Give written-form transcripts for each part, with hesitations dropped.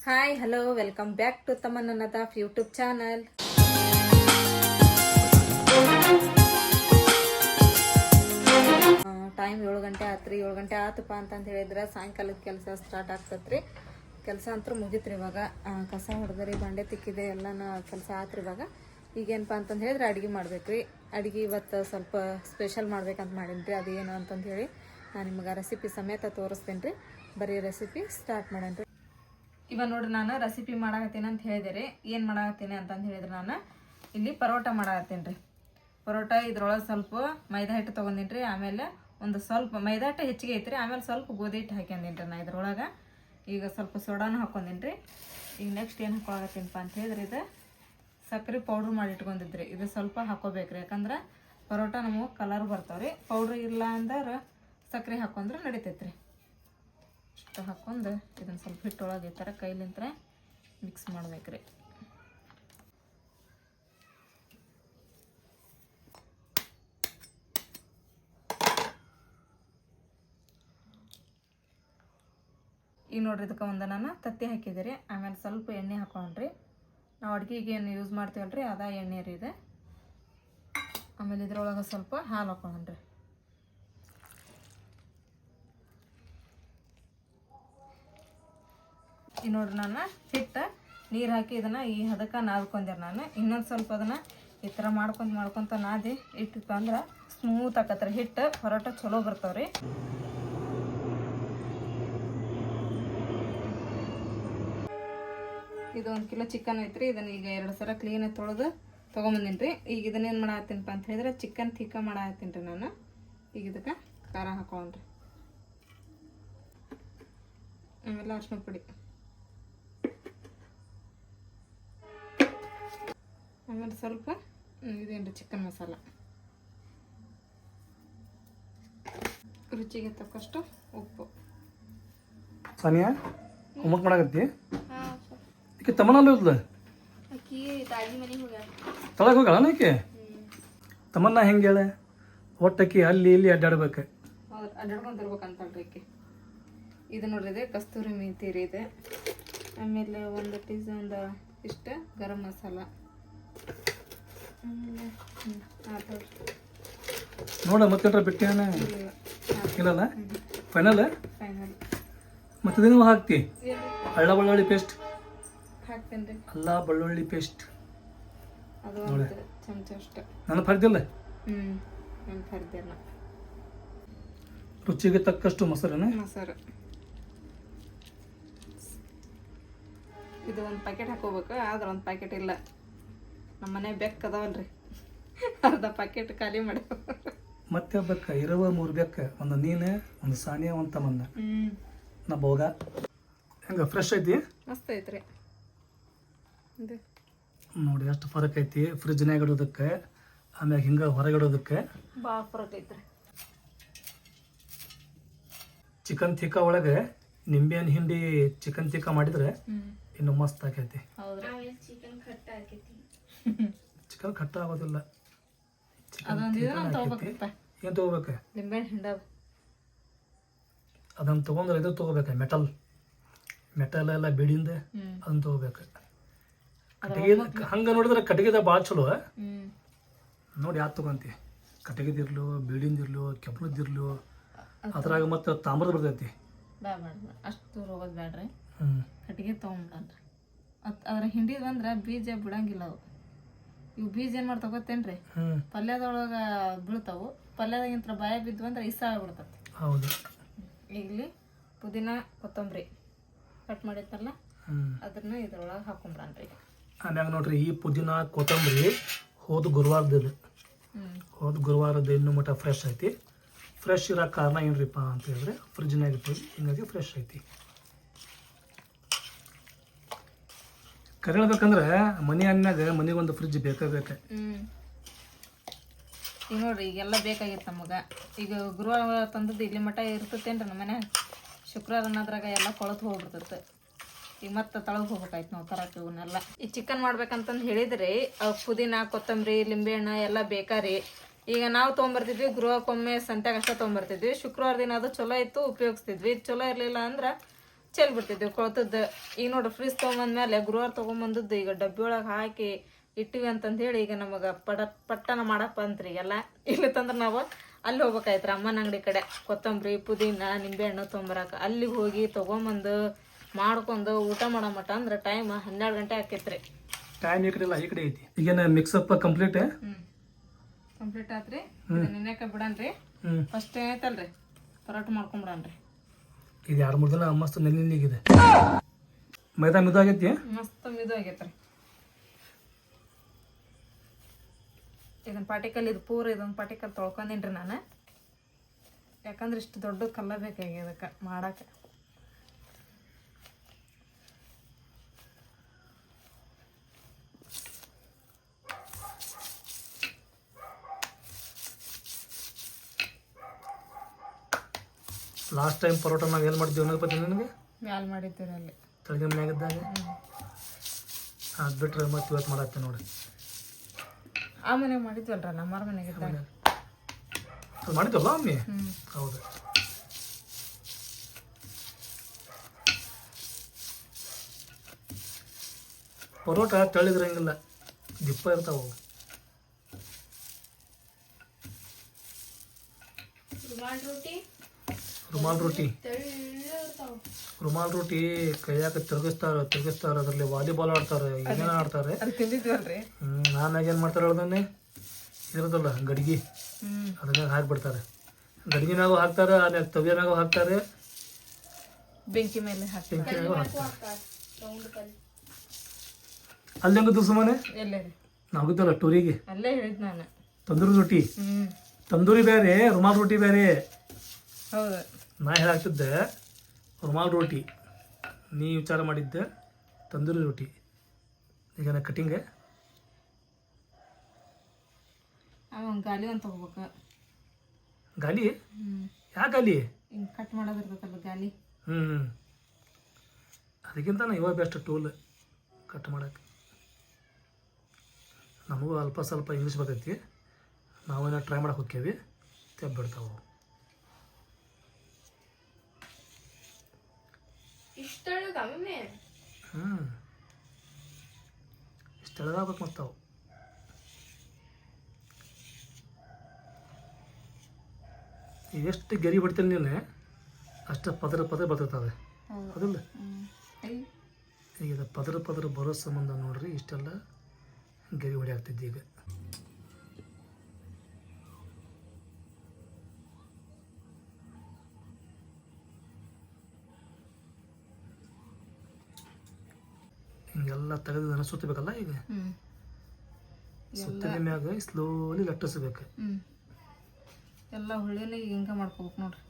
Hi hello welcome back to ತಮ್ಮನ್ನದಾಫ್ YouTube channel. Time 7 ಗಂಟೆ ಆತ್ರಿ. 7 ಗಂಟೆ ಆತಪ್ಪ ಅಂತಂದು ಹೇಳಿದ್ರೆ ಸಾಯಂಕಾಲದ ಕೆಲಸ ಸ್ಟಾರ್ಟ್ ಆಗ್ತತ್ರಿ. ಕೆಲಸ ಅಂತೂ ಮುಗಿತ್ರಿ. ಇವಾಗ ಕಸ ಹೊಡೆದ್ರಿ, ಬಂಡೆ ತಿಕ್ಕಿದೆ, ಎಲ್ಲನ ಕೆಲಸ ಆತ್ರಿ. ಇವಾಗ ಈಗೇನಪ್ಪ ಅಂತಂದು ಹೇಳಿದ್ರೆ ಅಡುಗೆ ಮಾಡ್ಬೇಕ್ರಿ. ಅಡುಗೆ ಇವತ್ತು ಸ್ವಲ್ಪ ಸ್ಪೆಷಲ್ ಮಾಡ್ಬೇಕಂತ ಮಾಡೀನಿ ರೀ. ಅದೇನು ಅಂತಂದು ಹೇಳಿ ನಾನು ನಿಮಗೆ ರೆಸಿಪಿ ಸಮೇತ ತೋರಿಸ್ತೀನಿ ರೀ. ಬರೀ ರೆಸಿಪಿ ಸ್ಟಾರ್ಟ್ ಮಾಡೇನ್ರಿ. ಇವಾಗ ನೋಡ್ರಿ, ನಾನು ರೆಸಿಪಿ ಮಾಡಾಕತ್ತೀನಿ ಅಂತ ಹೇಳಿದೆ ರೀ. ಏನು ಮಾಡಾಕತ್ತೀನಿ ಅಂತಂದು ಹೇಳಿದ್ರೆ ನಾನು ಇಲ್ಲಿ ಪರೋಟ ಮಾಡಾಕತ್ತೀನಿ ರೀ. ಪರೋಟ ಇದ್ರೊಳಗೆ ಸ್ವಲ್ಪ ಮೈದಾ ಹಿಟ್ಟು ತೊಗೊಂಡಿನಿ ರೀ. ಆಮೇಲೆ ಒಂದು ಸ್ವಲ್ಪ ಮೈದಾ ಹಿಟ್ಟು ಹೆಚ್ಚಿಗೆ ಐತ್ರಿ. ಆಮೇಲೆ ಸ್ವಲ್ಪ ಗೋಧಿ ಹಿಟ್ಟು ಹಾಕ್ಯಂದಿನಿ ರೀ ನಾ ಇದ್ರೊಳಗೆ. ಈಗ ಸ್ವಲ್ಪ ಸೋಡಾನು ಹಾಕ್ಕೊಂಡಿನಿ ರೀ. ಈಗ ನೆಕ್ಸ್ಟ್ ಏನು ಹಾಕೊಳಕತ್ತೀನಪ್ಪ ಅಂತ ಹೇಳಿದ್ರೆ ಇದು ಸಕ್ಕರೆ ಪೌಡ್ರ್ ಮಾಡಿ ಇಟ್ಕೊಂಡಿದ್ರಿ. ಇದು ಸ್ವಲ್ಪ ಹಾಕೋಬೇಕ್ರಿ, ಯಾಕಂದ್ರೆ ಪರೋಟ ನಮಗೆ ಕಲರ್ ಬರ್ತಾವ್ರಿ. ಪೌಡ್ರ್ ಇಲ್ಲ ಅಂದ್ರೆ ಸಕ್ಕರೆ ಹಾಕೊಂಡ್ರೆ ನಡಿತೈತ್ರಿ. ಇಷ್ಟು ಹಾಕೊಂಡು ಇದನ್ನು ಸ್ವಲ್ಪ ಹಿಟ್ಟೊಳಗೆ ಈ ಥರ ಕೈಲಿಂತ್ರ ಮಿಕ್ಸ್ ಮಾಡ್ಬೇಕ್ರಿ. ಈಗ ನೋಡ್ರಿ, ಇದಕ್ಕೆ ಒಂದು ನಾನು ತತ್ತಿ ಹಾಕಿದ್ದೀರಿ. ಆಮೇಲೆ ಸ್ವಲ್ಪ ಎಣ್ಣೆ ಹಾಕೊಂಡ್ರಿ. ನಾವು ಅಡುಗೆಗೆ ಏನು ಯೂಸ್ ಮಾಡ್ತೀವಲ್ರಿ ಅದ ಎಣ್ಣೆ ರೀ ಇದೆ. ಆಮೇಲೆ ಇದ್ರೊಳಗೆ ಸ್ವಲ್ಪ ಹಾಲು ಹಾಕೊಂಡ್ರಿ. ಈಗ ನೋಡ್ರಿ, ನಾನು ಹಿಟ್ಟು ನೀರು ಹಾಕಿ ಇದನ್ನು ಈ ಹದಕ್ಕೆ ನಾದ್ಕೊಂಡಿರಿ. ನಾನು ಇನ್ನೊಂದು ಸ್ವಲ್ಪ ಅದನ್ನು ಈ ಥರ ಮಾಡ್ಕೊಂತ ನಾದಿ ಇಟ್ಟಿತ್ತು ಅಂದ್ರೆ ಸ್ಮೂತ್ ಆಕತ್ರಿ ಹಿಟ್ಟು. ಪರೋಟ ಚಲೋ ಬರ್ತಾವ್ರಿ. ಇದು 1 ಕಿಲೋ ಚಿಕನ್ ಐತ್ರಿ. ಇದನ್ನು ಈಗ 2 ಸಲ ಕ್ಲೀನಾಗಿ ತೊಳೆದು ತೊಗೊಂಬಂದಿನಿ ರೀ. ಈಗ ಇದನ್ನೇನು ಮಾಡತ್ತೀನಪ್ಪ ಅಂತ ಹೇಳಿದ್ರೆ ಚಿಕನ್ ಟಿಕ್ಕ ಮಾಡತ್ತೀನಿ ರೀ ನಾನು. ಈಗ ಇದಕ್ಕೆ ಖಾರ ಹಾಕೊಂಡ್ರಿ, ಆಮೇಲೆ ಅರಿಶಿನ ಪುಡಿ, ಆಮೇಲೆ ಸ್ವಲ್ಪ ಇದೇನು ಚಿಕನ್ ಮಸಾಲ, ರುಚಿಗೆ ತಕ್ಕಷ್ಟು ಉಪ್ಪು. ಸಾನಿಯಾ ಹೋಮ್ವರ್ಕ್ ಮಾಡಾಕತ್ತಿ? ಈಕೆ ತಮ್ಮನಲ್ಲ ಇದ್ಲ ತಳಗೆ ಹೋಗ್ಯಾಳ ಈಕೆ. ತಮ್ಮನ್ನ ಹೆಂಗೆ ಹೇಳ, ಒಟ್ಟಕ್ಕಿ ಅಲ್ಲಿ ಇಲ್ಲಿ ಅಡ್ಡಾಡ್ಬೇಕು. ಹೌದು, ಅಡ್ಡಾಡ್ಕೊಂತಿರ್ಬೇಕಂತಲ್ರಿ ಈಕೆ. ಇದು ನೋಡ್ರಿ, ಇದೆ ಕಸ್ತೂರಿ ಮೆಂತಿ ರೀ ಇದೆ. ಆಮೇಲೆ ಒಂದು ಇಷ್ಟ ಗರಂ ಮಸಾಲ. ನೋಡ ಮತ್ತೆ ಬಿಟ್ಟು ಇಲ್ಲಲ್ಲ ಫೈನಲ್. ಮತ್ತೆ ನೀವು ಹಾಕ್ತಿ ಅಲ್ಲ ಬೆಳ್ಳುಳ್ಳಿ ಪೇಸ್ಟ್ ಹಾಕ್ತೇನೆ. ಅಲ್ಲ ಬೆಳ್ಳುಳ್ಳಿ ಪೇಸ್ಟ್ ಅದು ಒಂದು ಚಮಚ ಅಷ್ಟೇ. ನಾನು ಫರ್ದಿಲ್ಲ. ನಾನು ಫರ್ದಿಲ್ಲ. ರುಚಿಗೆ ತಕ್ಕಷ್ಟು ಮೊಸರನ್ನ ಮೊಸರು. ಇದು ಒಂದು ಪ್ಯಾಕೆಟ್ ಹಾಕೋಬೇಕು, ಆದ್ರೆ ಒಂದು ಪ್ಯಾಕೆಟ್ ಇಲ್ಲ. ನಮ್ಮ ಮನೆ ಬೆಕ್ಕ ಅದಾವಲ್ರಿ, ಅರ್ಧ ಪ್ಯಾಕೆಟ್ ಖಾಲಿ ಮಾಡಿ. ಮತ್ತೆ ಬೆಕ್ಕ ಇರುವ 3 ಬೆಕ್ಕ, ಒಂದು ನೀನು, ಒಂದು ಸಾನಿಯಾ, ಒಂದು ತಮ್ಮನ್ನ. ನಾ ಬೋಗ ಹೆಂಗ ಫ್ರೆಶ್ ಐತಿ, ಮಸ್ತ್ ಐತ್ರಿ. ನೋಡಿ ಎಷ್ಟು ಫರಕ್ ಐತಿ ಫ್ರಿಜ್ನಾಗ ಇಡೋದಕ್ಕೆ, ಆಮ್ಯಾಗ ಹಿಂಗೆ ಹೊರಗಿಡೋದಕ್ಕೆ ಭಾಳ ಫರಕ್ ಐತ್ರಿ. ಚಿಕನ್ ಟಿಕ್ಕಾ ಒಳಗೆ ನಿಂಬೆಹಣ್ಣು ಹಿಂಡಿ ಚಿಕನ್ ಟಿಕ್ಕಾ ಮಾಡಿದ್ರೆ ಇನ್ನು ಮಸ್ತ್ ಆಕೈತಿ. ಚಿಕನ್ ಖಟ್ಟ ಆಗೋದಿಲ್ಲ. ಏನು ತಗೋಬೇಕು? ನಿಂಬೆಹಣ್ಣು ಹಿಂಡ. ಅದನ್ನು ತೊಗೊಂಡ್ರೆ ಇದು ತೊಗೋಬೇಕು, ಮೆಟಲ್ ಎಲ್ಲ ಬಿಡಿಂದ ಅದನ್ನ ತೊಗೋಬೇಕು. ಕಟ್ಟಿಗೆ ಹಂಗೆ ನೋಡಿದ್ರೆ ಕಟ್ಟಿಗೆದ ಭಾಳ ಚಲೋ. ನೋಡಿ ಯಾವ್ದು ತೊಗೊಂತಿ, ಕಟ್ಟಿಗೆದಿರ್ಲು, ಬೀಡಿಂದಿರ್ಲು, ಕೆಬ್ಬಣದಿರ್ಲು, ಅದ್ರಾಗ ಮತ್ತೆ ತಾಮ್ರದ ಬರ್ತೈತಿ. ಅಷ್ಟು ದೂರ ಹೋಗೋದು ಬೇಡ್ರಿ. ಕಟ್ಟಿಗೆ ತೊಗೊಂಡ್ರಿ. ಅದ್ರ ಹಿಂಡಿದ್ ಅಂದ್ರೆ ಬೀಜ ಬಿಡಂಗಿಲ್ಲ ಅವು. ಇವು ಬೀಜ ಏನು ಮಾಡಿ ತಗೋತೇನ್ರಿ, ಪಲ್ಯದೊಳಗೆ ಬೀಳ್ತಾವು. ಪಲ್ಯದಾಗಿಂತ ಭಯ ಬಿದ್ದು ಅಂದ್ರೆ ಇಷ್ಟ ಆಗ್ಬಿಡ್ತೈತಿ. ಹೌದು. ಇಲ್ಲಿ ಪುದೀನ ಕೊತ್ತಂಬರಿ ಕಟ್ ಮಾಡಿತ್ತಲ್ಲ ಅದನ್ನ ಇದ್ರೊಳಗೆ ಹಾಕೊಂಡ್ರಿ. ಆಮ್ಯಾಗ ನೋಡ್ರಿ, ಈ ಪುದೀನ ಕೊತ್ತಂಬರಿ ಹೋದ ಗುರುವಾರದ್ದು ಇನ್ನೂ ಮಟ್ಟ ಫ್ರೆಶ್ ಐತಿ. ಫ್ರೆಶ್ ಇರೋ ಕಾರಣ ಏನ್ರಿಪ್ಪ ಅಂತ ಹೇಳಿದ್ರೆ ಫ್ರಿಜ್ನಾಗ ಇರ್ತೀವಿ, ಹಿಂಗಾಗಿ ಫ್ರೆಶ್ ಐತಿ. ಕರೆ ಹೇಳ್ಬೇಕಂದ್ರೆ ಮನೆ ಅನ್ನಾಗ ಮನೆಗೊಂದು ಫ್ರಿಜ್ ಬೇಕೇ ಬೇಕು. ಈಗ ನೋಡ್ರಿ, ಈಗೆಲ್ಲ ಬೇಕಾಗಿತ್ತು ನಮಗೆ. ಈಗ ಗುರುವಾರ ತಂದದ್ದು ಇಲ್ಲಿ ಮಟ್ಟ ಇರ್ತೈತೇನ್ರಿ ನಮ್ಮ ಮನ್ಯಾಗ. ಶುಕ್ರವಾರ ಅನ್ನೋದ್ರಾಗ ಎಲ್ಲ ಕೊಳತು ಹೋಗ್ಬಿಡ್ತೈತೆ. ಈಗ ಮತ್ತೆ ತಳಗೆ ಹೋಗ್ಬೇಕಾಯ್ತು ನಾವು ತರಕ್ಕೆ ಇವನ್ನೆಲ್ಲ. ಈ ಚಿಕನ್ ಮಾಡ್ಬೇಕಂತಂದು ಹೇಳಿದ್ರಿ, ಪುದೀನ, ಕೊತ್ತಂಬರಿ, ಲಿಂಬೆಹಣ್ಣು ಎಲ್ಲ ಬೇಕಾರಿ. ಈಗ ನಾವು ತೊಗೊಂಬರ್ತಿದ್ವಿ, ಗೃಹಕ್ಕೊಮ್ಮೆ ಸಂತ್ಯಾಗ ಅಷ್ಟೇ ತೊಗೊಂಬರ್ತಿದ್ವಿ. ಶುಕ್ರವಾರ ದಿನ ಅದು ಚಲೋ ಇತ್ತು, ಉಪಯೋಗಿಸ್ತಿದ್ವಿ. ಚಲೋ ಇರಲಿಲ್ಲ ಅಂದ್ರೆ ಚೆಲ್ ಬಿಡ್ತಿದ್ವಿ ಕೊಳ್ತದ್ದು. ಈಗ ನೋಡ್ರಿ ಫ್ರಿಜ್ ತೊಗೊಂಬಂದ್ಮೇಲೆ ಗುರುವಾರ ತೊಗೊಂಬಂದದ್ದು ಈಗ ಡಬ್ಬಿ ಒಳಗೆ ಹಾಕಿ ಇಟ್ಟಿವಿ ಅಂತಂದು ಹೇಳಿ ಈಗ ನಮಗೆ ಪಟ್ಟನ ಮಾಡಪ್ಪ ಅಂತ್ರಿ ಎಲ್ಲ. ಇಲ್ಲತ್ತಂದ್ರೆ ನಾವು ಅಲ್ಲಿ ಹೋಗ್ಬೇಕಾಯ್ತು ಅಮ್ಮನ ಅಂಗಡಿ ಕಡೆ ಕೊತ್ತಂಬರಿ ಪುದೀನ ನಿಂಬೆಹಣ್ಣು ತೊಗೊಂಬರಕ್ಕೆ. ಅಲ್ಲಿಗೆ ಹೋಗಿ ತೊಗೊಂಬಂದು ಮಾಡ್ಕೊಂಡು ಊಟ ಮಾಡೋ ಮಟ ಅಂದ್ರೆ ಟೈಮ್ 12 ಗಂಟೆ ಆಕೈತ್ರಿ. ಟೈಮ್ ಈ ಕಡೆ ಇಲ್ಲ, ಈ ಕಡೆ ಐತಿ. ಈಗೇನು ಮಿಕ್ಸಪ್ ಕಂಪ್ಲೀಟ್ ಕಂಪ್ಲೀಟ್ ಆತ್ರಿ. ನೆನೆಕ ಬಿಡನ್ರಿ. ಫಸ್ಟ್ ಏನೈತಲ್ರಿ ಪರೋಟ ಮಾಡ್ಕೊಂಬಿಡನ್ರಿ. ಇದು 2-3 ದಿನ ಮಸ್ತ್ ನೆಲ್ಲಿಗಿದೆ. ಮೈದಾ ಮಿದು ಆಗೈತಿ, ಮಸ್ತ್ ಮಿದು ಆಗೈತ್ರಿ. ಇದನ್ನ ಪಾಟಿಕಲ್ ಇದು ಪೂರ ಇದೊಂದು ಪಾಟಿಕಲ್ ತೊಳ್ಕೊಂಡೇನ್ರಿ ನಾನು. ಯಾಕಂದ್ರೆ ಇಷ್ಟು ದೊಡ್ಡ ಕಲ್ಲ ಬೇಕಾಗಿ ಅದಕ್ಕೆ ಮಾಡಕ್ಕೆ. ಲಾಸ್ಟ್ ಟೈಮ್ ಪರೋಟ ನಾವು ಏನು ಮಾಡಿದ್ವಿ ಅನ್ನೋದು ಪತ್ತಿ ನನಗೆ ಮ್ಯಾಲ್ ಮಾಡಿದ್ದೀರಿ ಅಲ್ಲಿ ತಳಗೆ ಮನೆಯಾಗಿದ್ದಾಗ. ಅದು ಬಿಟ್ರೆ ಮತ್ತೆ ಇವತ್ತು ಮಾಡತ್ತೆ ನೋಡಿ. ಆ ಮನೆಗೆ ಮಾಡಿದ್ವಲ್ರ ನಮ್ಮರ ಮನೆಗಿದ್ದಾಗ ಅದು ಮಾಡಿದ್ವಲ್ಲ ಒಮ್ಮೆ. ಹೌದು. ಪರೋಟ ತಳಿದ್ರಂಗಿಲ್ಲ, ದಿಪ್ಪ ಇರ್ತಾವ. ರುಮಾಲ್ ರೋಟಿ ಕೈಯಾಗ ತಿರ್ಗಿಸ್ತಾರ ಅದ್ರಲ್ಲಿ ವಾಲಿಬಾಲ್ ಆಡ್ತಾರೆ, ಏನೇನು ಆಡ್ತಾರೆ. ನಾನಾಗ ಏನು ಮಾಡ್ತಾರೆ ಹೇಳ್ದಾನೆ ಇರೋದಲ್ಲ ಗಡಿಗೆ, ಅದನ್ನಾಗ ಹಾಕ್ಬಿಡ್ತಾರೆ. ಗಡಿಗೆ ಮ್ಯಾಗೂ ಹಾಕ್ತಾರೆ, ಆಮೇಲೆ ತವಿಯ ಮ್ಯಾಗೂ ಹಾಕ್ತಾರೆ, ಬೆಂಕಿ ಮೇಲೆ ಮ್ಯಾಗೂ ಹಾಕ್ತಾರೆ. ಅಲ್ಲಿ ಹೆಂಗದ್ದು ಸುಮ್ಮನೆ ನಾವಿದ್ದಲ್ಲ ಟೂರಿಗೆ ಅಲ್ಲೇ ಹೇಳಿದ್ ನಾನು. ತಂದೂರಿ ರೊಟ್ಟಿ, ತಂದೂರಿ ಬೇರೆ ರುಮಾಲ್ ರೋಟಿ ಬೇರೆ. ಹೌದು, ನಾ ಹೇಳಾಗ್ತಿದ್ದೆ ರುಮಾಲ್ ರೋಟಿ, ನೀ ವಿಚಾರ ಮಾಡಿದ್ದೆ ತಂದೂರಿ ರೋಟಿ. ಈಗ ನಾ ಕಟಿಂಗ್ ಗಾಲಿ ಒಂದು ತಗೋಬೇಕು. ಗಾಲಿ? ಯಾಕೆ ಗಾಲಿ? ಹಿಂಗೆ ಕಟ್ ಮಾಡೋದಿರ್ತೈತಲ್ಲ ಗಾಲಿ. ಅದಕ್ಕಿಂತ ಇವಾಗ ಬೆಸ್ಟ್ ಟೂಲ್ ಕಟ್ ಮಾಡೋಕ್ಕೆ. ನಮಗೂ ಅಲ್ಪ ಸ್ವಲ್ಪ ಇಂಗ್ಲೀಷ್ ಬರ್ತೈತಿ, ನಾವೇನ ಟ್ರೈ ಮಾಡಕ್ಕೆ ಹೋಗ್ತೇವೆ, ತೆಬ್ಬಿಡ್ತಾವೆ. ಇಷ್ಟೆಳಗಾಗ್ಬೇಕು ಮತ್ತಾವು. ಎಷ್ಟು ಗೆರಿ ಬಿಡ್ತೀನಿ ನೀನು ಅಷ್ಟು ಪದರ ಬರ್ತಿರ್ತವೆ. ಹೌದಿಲ್ಲ? ಈಗ ಪದರ ಬರೋ ಸಂಬಂಧ ನೋಡ್ರಿ ಇಷ್ಟೆಲ್ಲ ಗೆರಿ ಹೊಡಿ ಆಗ್ತಿದ್ದೆ. ಈಗ ಹಿಂಗೆಲ್ಲ ತೆಗೆದು ಸುತ್ತಬೇಕಲ್ಲ. ಈಗ ಸುತ್ತಿದ ಮ್ಯಾಗ ಸ್ಲೋಲಿ ಲಟ್ಟಿಸ್ಬೇಕು. ಎಲ್ಲ ಹುಳಿನ ಈಗ ಹಿಂಗೆ ಮಾಡ್ಕೋಬೇಕು ನೋಡ್ರಿ.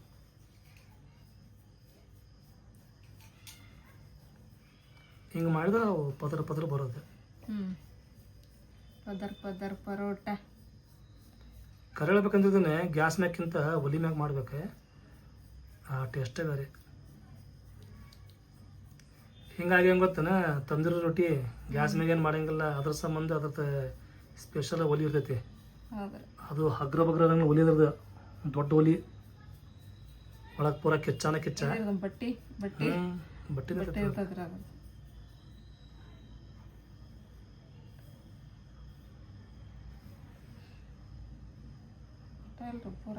ಹಿಂಗೆ ಮಾಡಿದ್ರೆ ಅವು ಪದರ ಬರೋದು. ಪದರ್ ಪರೋಟ ಕರಳ್ಬೇಕಂತಿದ್ದಾನೆ ಗ್ಯಾಸ್ ಮ್ಯಾಗಿಂತ ಒಲಿ ಮ್ಯಾಗ ಮಾಡ್ಬೇಕು. ಆ ಟೇಸ್ಟೇ ಬೇರೆ. ಹಿಂಗಾಗಿ ಹೆಂಗೆ ಗೊತ್ತನ, ತಂದೂರಿ ರೊಟ್ಟಿ ಗ್ಯಾಸ್ ಮ್ಯಾಗ ಏನು ಮಾಡಂಗಿಲ್ಲ, ಅದ್ರ ಸಂಬಂಧ ಅದ್ರ ಸ್ಪೆಷಲ್ ಒಲಿ ಇರ್ತೈತಿ. ಅದು ಹಗ್ರ ಬಗ್ರ ಒಲಿ ಇದ್ರದ್ದು, ದೊಡ್ಡ ಒಲಿ ಒಳಗೆ ಪೂರ ಕೆಚ್ಚಾನ ಬಟ್ಟಿ ಪೂರ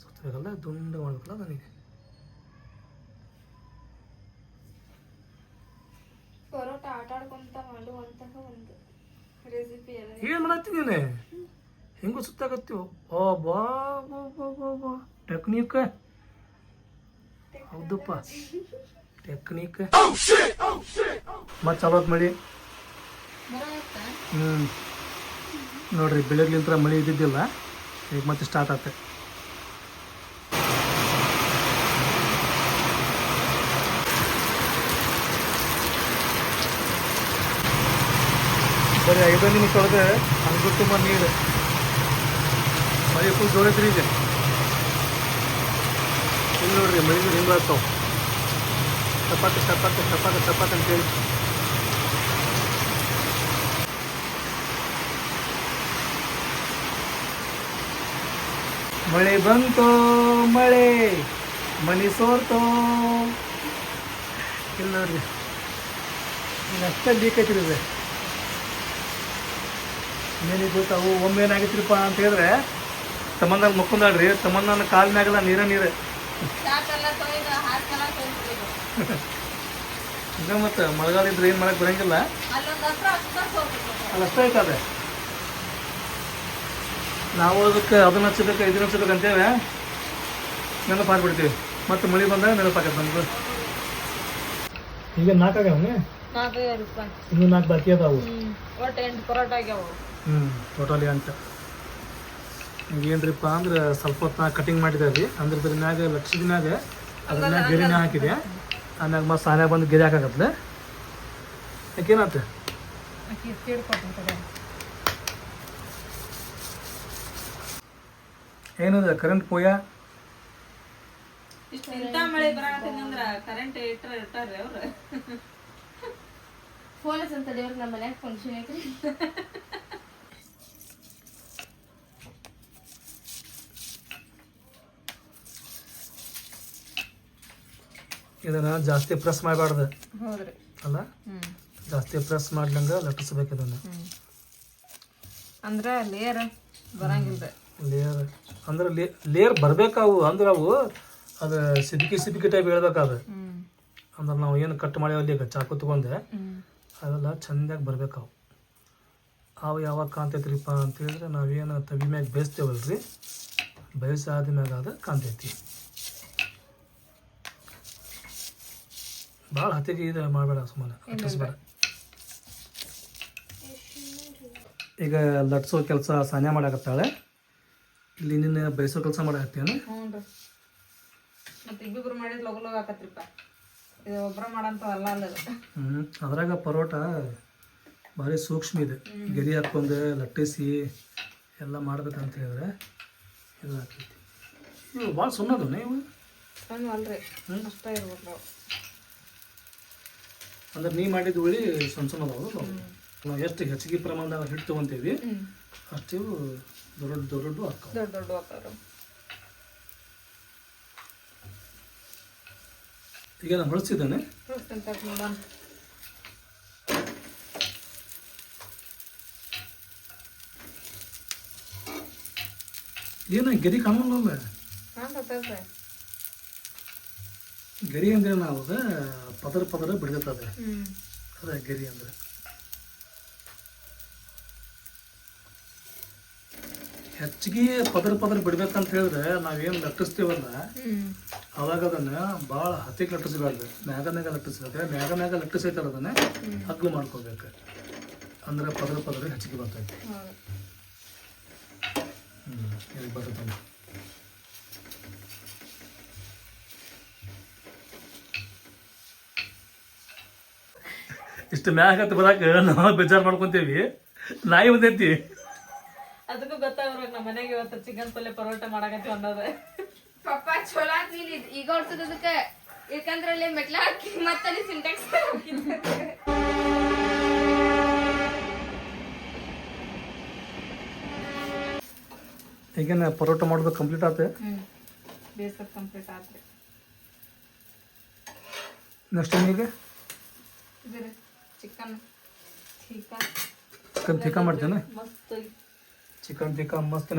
ಸುತ್ತಬೇಕಲ್ಲ, ದುಂಡ ಮಾಡ್ಬೇಕಲ್ಲ. ನನಗೆ ಪರೋಟ ಆಟ ಆಡ್ಕೊಂತ ಮಾಡುವಂತಹ ಒಂದು ರೆಸಿಪಿ ಏನು ಮಾಡತ್ತೀನಿ ಹೆಂಗೂ ಸುತ್ತಾಗತ್ತೀವಿ. ಬಾ ಟೆಕ್ನಿಕ್. ಹೌದಪ್ಪ, ಟೆಕ್ನಿಕ್. ಮತ್ತೆ ಚಲೋ ಮಳಿ. ನೋಡ್ರಿ ಬೆಳಗ್ಲಿಂತ ಮಳಿ ಇದ್ದಿದ್ದಿಲ್ಲ, ಈಗ ಮತ್ತೆ ಸ್ಟಾರ್ಟ್ ಆತ. ಬರೀ 5 ನಿಮಿಷ ಒಳಗೆ ಹಂಗೆ ತುಂಬ ನೀರು ಮಳೆ ಫುಲ್ ಜೋರೈತ್ರಿ. ಈಗ ಇಲ್ಲಿ ನೋಡ್ರಿ ಮಳೆ ನೀರು ಹಿಂಗೆ ಆಗ್ತಾವೆ, ಟಪಾಕ ಅಂತೇಳಿ. ಮಳೆ ಬಂತೋ ಮಳೆ ಮನಿ ಸೋರ್ತೋ ಇಲ್ಲ ನೋಡ್ರಿ ಈಗ ಅಷ್ಟೇ ಬೇಕೈತಿರಿ ಇದು ಇನ್ನೇನಿಗೆ ಗೊತ್ತಾವು ಒಮ್ಮೆ ಏನಾಗೈತ್ರಿಪ್ಪ ಅಂತ ಹೇಳಿದ್ರೆ ತಮ್ಮನ್ನ ಮಕ್ಕೊಂದಾಳ್ರಿ ತಮ್ಮನ್ನ ಕಾಲಿನಾಗೆಲ್ಲ ನೀರೇ ಈಗ ಮತ್ತೆ ಮಳೆಗಾಲ ಇದ್ರೆ ಏನು ಮಾಡಕ್ಕೆ ಬರಂಗಿಲ್ಲ ಅಲ್ಲಿ ಅಷ್ಟೇ ಐತದೆ ನಾವು ಅದಕ್ಕೆ ಅದನ್ನ ಹಚ್ಚಬೇಕು ಇದನ್ನ ಹಚ್ಚಬೇಕು ಅಂತೇವೆ ನೆನಪು ಹಾಕ್ಬಿಡ್ತೀವಿ ಮತ್ತೆ ಮಳೆ ಬಂದಾಗ ನೆನಪಾಕತ್ತೆ ನಮ್ಗೆ ಈಗ 4 ಆಗ್ಯಾವನೇ ಇನ್ನೂ 4 ಬಾಕಿ ಅದಾವು ಟೋಟಲಿ 8 ಈಗೇನ್ರಿಪ್ಪ ಅಂದ್ರೆ ಸ್ವಲ್ಪ ಹೊತ್ತು ಕಟಿಂಗ್ ಮಾಡಿದೆ ರೀ ಅಂದ್ರೆ ಇದ್ರ ಮ್ಯಾಗ ಲಕ್ಷದ ಮ್ಯಾಗ ಅದ್ರ ಮ್ಯಾಗ ಗೆರಿನ ಹಾಕಿದೆ ಆಮ್ಯಾಗ ಮತ್ತೆ ಸಾನ್ಯಾಗ ಬಂದು ಗೆರೆ ಹಾಕಾಗತ್ತಲೆ ಯಾಕೇನಾತ ಏನದ ಕರೆಂಟ್ ಪೋಯ ಮಳೆ ಬರಾಕತ್ತಂದ್ರ ಕರೆಂಟ್ ಇಟ್ಟಾರ್ರಿ ಅವ್ರು ಫೋನ್ ಅಂತ ದೇವ್ರ ನಮ್ಮ ಮನ್ಯಾಗ ಫಂಕ್ಷನ್ ಐತ್ರಿ ಇದನ್ನ ಜಾಸ್ತಿ ಪ್ರೆಸ್ ಮಾಡಬಾರ್ದು ಹೌದ್ರಿ ಅಲ್ಲ ಜಾಸ್ತಿ ಪ್ರೆಸ್ ಮಾಡ್ಲಂಗ ಲಟ್ಟಿಸ್ಬೇಕು ಇದನ್ನ ಅಂದ್ರ ಲೇಯರ್ ಬರಂಗಿಲ್ಲ ಲೇಯರ್ ಅಂದ್ರೆ ಲೇಯರ್ ಬರ್ಬೇಕಾವು ಅಂದ್ರೆ ಅವು ಅದು ಸಿಬಿಕಿ ಟೈಪ್ ಹೇಳ್ಬೇಕಾದ ಅಂದ್ರೆ ನಾವು ಏನು ಕಟ್ ಮಾಡ್ಯಾವಲ್ಲಿ ಈಗ ಚಾಕು ತಗೊಂಡೆ ಅವೆಲ್ಲ ಚಂದಾಗಿ ಬರ್ಬೇಕಾವು ಅವು ಯಾವಾಗ ಕಾಣ್ತೈತ್ರಿಪ್ಪ ಅಂತ ಹೇಳಿದ್ರೆ ನಾವೇನು ತವಿ ಮ್ಯಾಗ ಬೇಯಿಸ್ತೇವಲ್ರಿ ಬೇಯಿಸಾದ ಮ್ಯಾಗ ಅದು ಕಾಣ್ತೈತಿ ಭಾಳ ಹತ್ತಿಗೆ ಇದು ಮಾಡಬೇಡ ಸುಮ್ಮನೆ ಹತ್ತಿಸ್ಬೇಡ ಈಗ ಲಟ್ಸೋ ಕೆಲಸ ಸಾನ್ಯ ಮಾಡಾಕತ್ತಾಳೆ ಇಲ್ಲಿ ನಿನ್ನ ಬೇಯಿಸೋ ಕೆಲಸ ಮಾಡಾಕತ್ತೇನು ಹ್ಞೂ ಮತ್ತೆ ಇಬ್ಬಿಬ್ರು ಮಾಡಿದ್ ಲಗು ಆಕತ್ರಿಪ್ಪ ಇದು ಒಬ್ಬರ ಮಾಡಂತ ಅಲ್ಲ ಅದ್ರಾಗ ಪರೋಟ ಭಾರಿ ಸೂಕ್ಷ್ಮ ಇದೆ ಗೆರಿ ಹಾಕ್ಕೊಂಡು ಲಟ್ಟಿಸಿ ಎಲ್ಲ ಮಾಡ್ಬೇಕಂತ ಹೇಳಿದ್ರೆ ಇದು ಹಾಕೈತಿ ಇವು ಭಾಳ ಸುಮ್ಮದವೇ ಇವು ಸಣ್ಣ ಅಲ್ರಿ ಅಷ್ಟೇ ಇರ್ಬೇಕು ನಾವು ಅಂದ್ರೆ ನೀ ಮಾಡಿದ ಉಳಿ ಸಣ್ಣ ಅದಾವು ನಾವು ಎಷ್ಟು ಹೆಚ್ಚಿಗೆ ಪ್ರಮಾಣದಾಗ ಹಿಟ್ಟು ತೊಗೊಂತೀವಿ ಅಷ್ಟು ದೊಡ್ಡ ಹಾಕ್ತಾವೆ ದೊಡ್ಡ ಹಾಕೋರು ಈಗ ನಾನು ಹೊಳಿಸಿದ್ದಾನೆ ನೋಡೋಣ ಏನ ಗೆರಿ ಕಾಣಲ್ಲ ಕಾಣ್ತೈತೆ ಗೆರಿ ಅಂದ್ರೆ ನಾವು ಪದರ ಬಿಡ್ತದೆ ಅದ ಗೆರಿ ಅಂದ್ರೆ ಹೆಚ್ಚಿಗೆ ಪದರ ಬಿಡ್ಬೇಕಂತ ಹೇಳಿದ್ರೆ ನಾವೇನು ಲಟ್ಟಿಸ್ತೀವಲ್ಲ ಅವಾಗ ಅದನ್ನ ಭಾಳ ಹತ್ತಿಗೆ ಲಟ್ಟಿಸ್ಬಾರ್ದು ಮ್ಯಾಗ ಲಟ್ಟಿಸ್ಬೇಕು ಮ್ಯಾಗ ಲಟ್ಟಿಸೈತಲ್ಲ ಅದನ್ನ ಹಗ್ಲು ಮಾಡ್ಕೋಬೇಕು ಅಂದ್ರೆ ಪದರ ಹೆಚ್ಚಿಗೆ ಬರ್ತೈತಿ ಇಲ್ಲಿ ಬರ್ತೈತೆ ಇಷ್ಟು ಮ್ಯಾಗ ಹತ್ತು ಬರಾಕ ನಾವು ಬೇಜಾರು ಮಾಡ್ಕೊಂತೀವಿ ನಾಯಿ ಬಂದೈತಿ ಅದಕ್ಕೂ ಗೊತ್ತಾಗ್ಬೇಕು ನಮ್ಮ ಮನೆಗೆ ಇವತ್ತು ಚಿಕನ್ ಪಲ್ಯ ಪರೋಟ ಮಾಡಕತ್ತೀವಿ ಅನ್ನೋದು ಪಪ್ಪ ಚಲೋ ಆತ್ ನೀನ್ ಈಗ ಹೊಡ್ಸೋದಕ್ಕ ಯಾಕಂದ್ರೆ ಅಲ್ಲಿ ಮೆಟ್ಲ ಹಾಕಿ ಮತ್ತಲ್ಲಿ ಸಿಂಟ್ಯಾಕ್ಸ್ ಈಗೇನ ಪರೋಟ ಮಾಡೋದು ಕಂಪ್ಲೀಟ್ ಆತ ಬೇಸರ್ ಕಂಪ್ಲೀಟ್ ಆತ್ರಿ ನೆಕ್ಸ್ಟ್ ಟೈಮಿಗೆ ಇದ್ರಿ ಚಿಕನ್ ಚಿಕನ್ ಟಿಕ್ಕಾ ಮಾಡ್ತೇನೆ ಮಸ್ತ್ ಚಿಕನ್ ಟಿಕ್ಕಾ ಮಸ್ತ್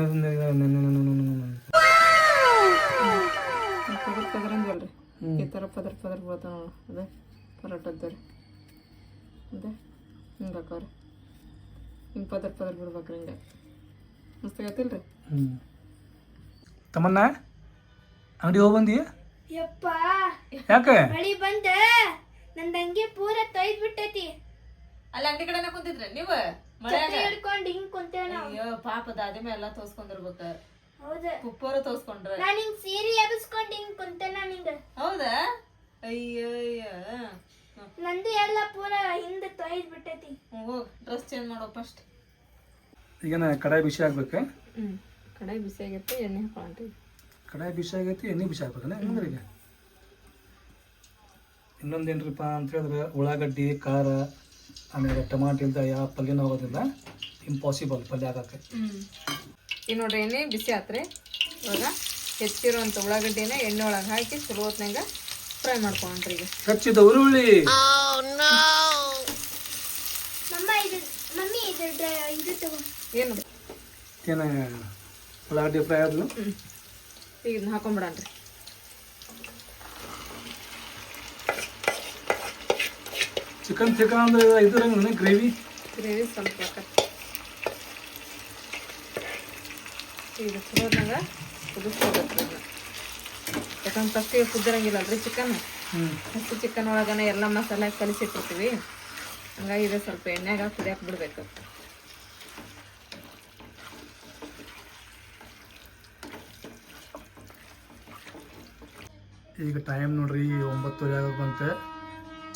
ಪದರ್ ಅಂದ್ವಲ್ರಿ ಈ ಥರ ಪದರ್ ಬರ್ತಾವ ಅದೇ ಪರೋಟದ್ದು ರೀ ಅದೇ ಹಿಂಗೆ ಹಾಕವ್ರಿ ಹಿಂಗೆ ಪದರ್ ಬಿಡ್ಬೇಕ್ರಿ ಹಿಂಗೆ ಮಸ್ತ್ ಆಗತ್ತಿಲ್ರಿ ತಮ್ಮನ್ನ ಅಂಗಡಿ ಹೋಗಿ ಬಂದಿ ಯಪ್ಪ ಯಾಕೆ ಮಳಿ ಬಂದ ನಂದ ಹಂಗೆ ಪೂರ ತೊಯ್ದ್ ಬಿಟ್ಟೈತಿ ಅಲ್ಲಿ ಅಂಗಡಿ ಕಡೆನ ಕುಂತಿದ್ರಿ ನೀವು ಮಳ್ಯಾಗ ಹಿಡ್ಕೊಂಡ್ ಹಿಂಗ್ ಕುಂತೇವ ನಾವು ಅಯ್ಯೋ ಪಾಪದ ಅದೇ ಎಲ್ಲ ತೋರ್ಸ್ಕೊಂಡಿರ್ಬೇಕ ಹೌದಾ ಕುಪ್ಪೋರು ತೋರ್ಸ್ಕೊಂಡ್ರ ನಾನ್ ಹಿಂಗ್ ಸೀರೆ ಎಬ್ಸ್ಕೊಂಡ್ ಹಿಂಗ್ ಕುಂತೇನ ನಿಂಗ ಹೌದಾ ಅಯ್ಯಯ್ಯ ನಂದು ಎಲ್ಲ ಪೂರ ಹಿಂದ ತೊಯ್ದ್ ಬಿಟ್ಟೈತಿ ಹೋಗ್ ಡ್ರೆಸ್ ಚೇಂಜ್ ಮಾಡೋ ಫಸ್ಟ್ ಈಗೇನ ಕಡಾಯಿ ಬಿಸಿ ಆಗ್ಬೇಕು ಕಡಾಯಿ ಬಿಸಿ ಆಗೈತೆ ಎಣ್ಣೆ ಹಾಕೊಂಡ್ರಿ ಕಡಾಯಿ ಬಿಸಿ ಆಗೈತಿ ಎಣ್ಣೆ ಬಿಸಿ ಆಗ್ಬೇಕಲ್ಲ ಹೆಂಗಂದ್ರೆ ಈಗ ಇನ್ನೊಂದೇನ್ರಿಪ್ಪ ಅಂತ ಹೇಳಿದ್ರೆ ಉಳ್ಳಾಗಡ್ಡಿ ಖಾರ ಆಮೇಲೆ ಟಮಾಟಿ ಇಲ್ದ ಯಾವ ಪಲ್ಯನೂ ಆಗೋದಿಲ್ಲ ಇಂಪಾಸಿಬಲ್ ಪಲ್ಯ ಆಗಕ್ಕೆ ಈಗ ನೋಡ್ರಿ ಎಣ್ಣೆ ಬಿಸಿ ಆತ್ರಿ ಇವಾಗ ಹೆಚ್ಚಿರುವಂಥ ಉಳ್ಳಾಗಡ್ಡಿನ ಎಣ್ಣೆ ಒಳಗೆ ಹಾಕಿ ಚಲೋ ಹೊತ್ನಾಗ ಫ್ರೈ ಮಾಡ್ಕೊಂಡ್ರಿ ಈಗ. ಹೆಚ್ಚಿದ ಉರುಳ್ಳಿ ಏನು ಏನ ಉಳ್ಳಾಗಡ್ಡಿ ಫ್ರೈ ಆದ್ಲು. ಈಗ ಇದನ್ನ ಹಾಕೊಂಬಿಡನ್ರಿ. ಚಿಕನ್ ತಿಕ್ಕ ಅಂದ್ರೆ ಇದ್ರಂಗೆ ಗ್ರೇವಿ ಗ್ರೇವಿ ಸ್ವಲ್ಪ ಹಾಕತ್ತೆ. ಈಗ ಚಲೋದ್ನಾಗ ಕುದಿಸ್ಕೋಬೇಕು ಇದನ್ನ. ಯಾಕಂದ್ರೆ ಫಸ್ಟಿಗೆ ಕುದ್ದಿರಂಗಿಲ್ಲಲ್ರಿ ಚಿಕನ್. ಫಸ್ಟ್ ಚಿಕನ್ ಒಳಗನೆ ಎಲ್ಲ ಮಸಾಲೆ ಕಲಿಸಿಟ್ಟಿರ್ತೀವಿ, ಹಂಗಾಗಿ ಇದು ಸ್ವಲ್ಪ ಎಣ್ಣೆಗ ಕುದಿಯಕ್ಕೆ ಬಿಡ್ಬೇಕು. ಈಗ ಟೈಮ್ ನೋಡ್ರಿ 9:30 ಆಗೋಕೆ ಬಂತೆ.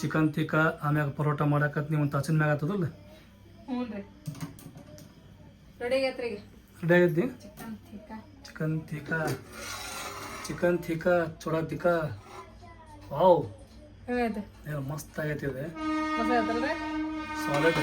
ಚಿಕನ್ ತಿಕ್ಕ ಆಮ್ಯಾಗ ಪರೋಟ ಮಾಡಾಕತ್ ನೀವು ಒಂದು ತಾಸಿನ ಮ್ಯಾಗ ಆಗ್ತದಲ್ಲ. ಹ್ಞೂ ರೀ, ರೆಡಿ ಆಗೈತ್ರಿ ಈಗ ರೆಡಿ ಆಗೈತಿ. Chicken tikka. Chicken tikka, chicken tikka, ಚೂಡ ತಿಕ್ಕ. ವಾವ್, ಹೇಗೈತೆ ಮಸ್ತ್ ಆಗೈತಿ ಇದೆ. ಮಸಾಲೆ ಐತಲ್ರಿ? ಸಾಲಿಡ್.